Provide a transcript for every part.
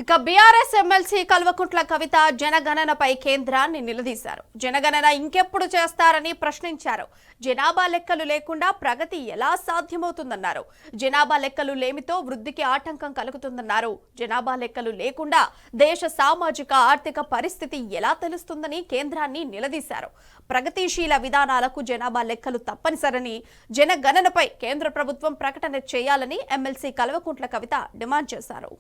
ఇక BRS MLC Kalvakuntla Kavitha జనగణనపై కేంద్రాన్ని నిలదీశారు. జనగణన ఇంకెప్పుడు చేస్తారని ప్రశ్నించారు. జనాభా లెక్కలు లేకుండా ప్రగతి ఎలా సాధ్యమవుతుందన్నారు. జనాభా లెక్కలు లేమితో వృద్ధికి ఆటంకం కలుగుతుందన్నారు. జనాభా లెక్కలు లేకుండా దేశ సామాజిక ఆర్థిక పరిస్థితి ఎలా తెలుస్తుందని కేంద్రాన్ని నిలదీశారు. ప్రగతిశీల విధానాలకు జనాభా లెక్కలు తప్పనిసరని, జనగణనపై కేంద్ర ప్రభుత్వం ప్రకటన చేయాలని ఎమ్మెల్సీ కల్వకుంట్ల కవిత డిమాండ్ చేశారు.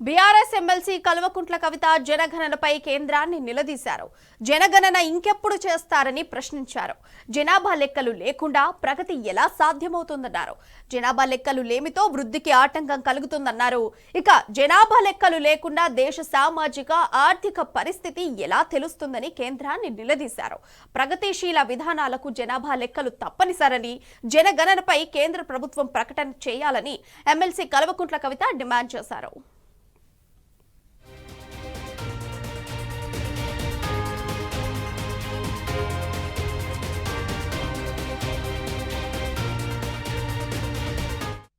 బీఆర్ఎస్ ఎమ్మెల్సీ కల్వకుంట్ల కవిత జనగణనపై కేంద్రాన్ని నిలదీశారు. జనగణన ఇంకెప్పుడు చేస్తారని ప్రశ్నించారు. జనాభా లెక్కలు లేకుండా ప్రగతి ఎలా సాధ్యమవుతుందన్నారు. జనాభా లెక్కలు లేమితో వృద్ధికి ఆటంకం కలుగుతుందన్నారు. ఇక జనాభా లెక్కలు లేకుండా దేశ సామాజిక ఆర్థిక పరిస్థితి ఎలా తెలుస్తుందని కేంద్రాన్ని నిలదీశారు. ప్రగతిశీల విధానాలకు జనాభా లెక్కలు తప్పనిసరని, జనగణనపై కేంద్ర ప్రభుత్వం ప్రకటన చేయాలని ఎమ్మెల్సీ కల్వకుంట్ల కవిత డిమాండ్ చేశారు.